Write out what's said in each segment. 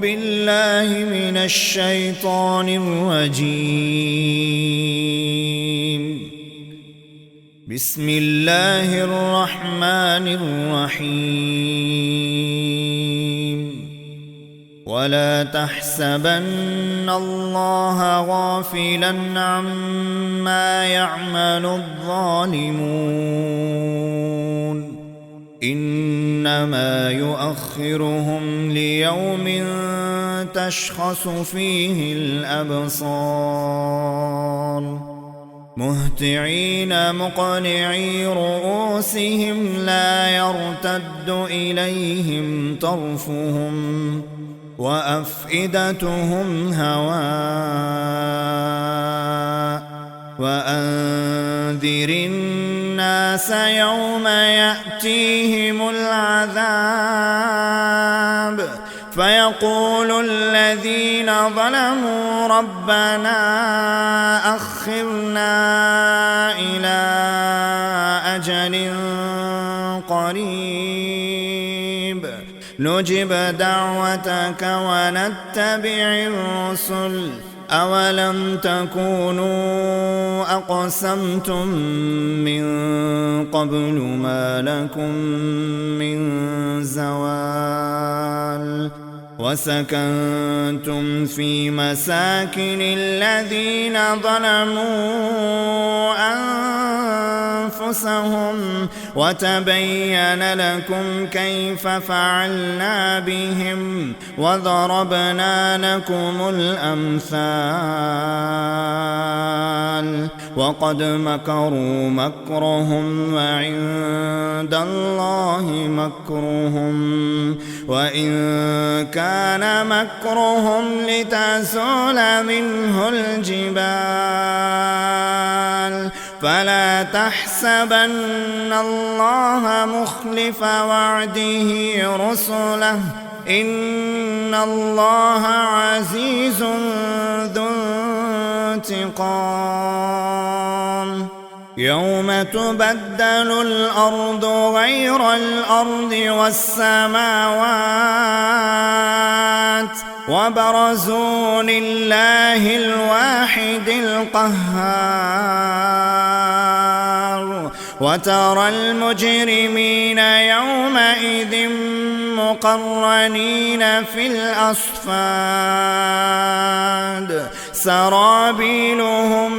بالله من الشيطان الرجيم. بسم الله الرحمن الرحيم. ولا تحسبن الله غافلا عما يعمل الظالمون، إنما يؤخرهم ليوم تشخص فيه الأبصار، مهطعين مقنعي رؤوسهم لا يرتد إليهم طرفهم وأفئدتهم هواء. وأنذر الناس يوم يأتيهم العذاب فيقول الذين ظلموا ربنا أخرنا إلى أجل قريب نجب دعوتك ونتبع الرسل، أولم تكونوا أقسمتم من قبل ما لكم من زوال، وسكنتم في مساكن الذين ظلموا أنفسهم وتبين لكم كيف فعلنا بهم وضربنا لكم الأمثال. وقد مكروا مكرهم وعند الله مكرهم، وإن كان مكرهم لتزول منه الجبال فلا تحسبن الله مخلف وعده رسله، إن الله عزيز ذو انتقام. يوم تبدل الأرض غير الأرض والسماوات وبرزوا لله الواحد القهار، وترى المجرمين يومئذ مقرنين في الأصفاد سرابيلهم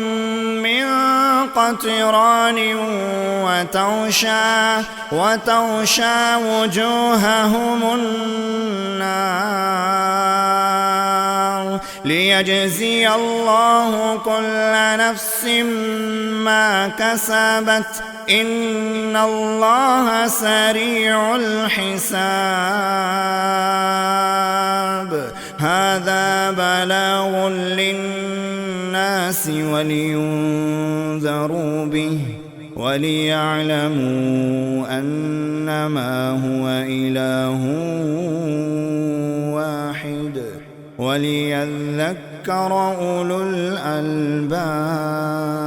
من قطران وتغشى وجوههم النار، ليجزي الله كل نفس ما كسبت، إن الله سريع الحساب. هذا بلاغ للناس ولينذروا به وليعلموا أنما هو إله واحد وليذكر أولو الألباب.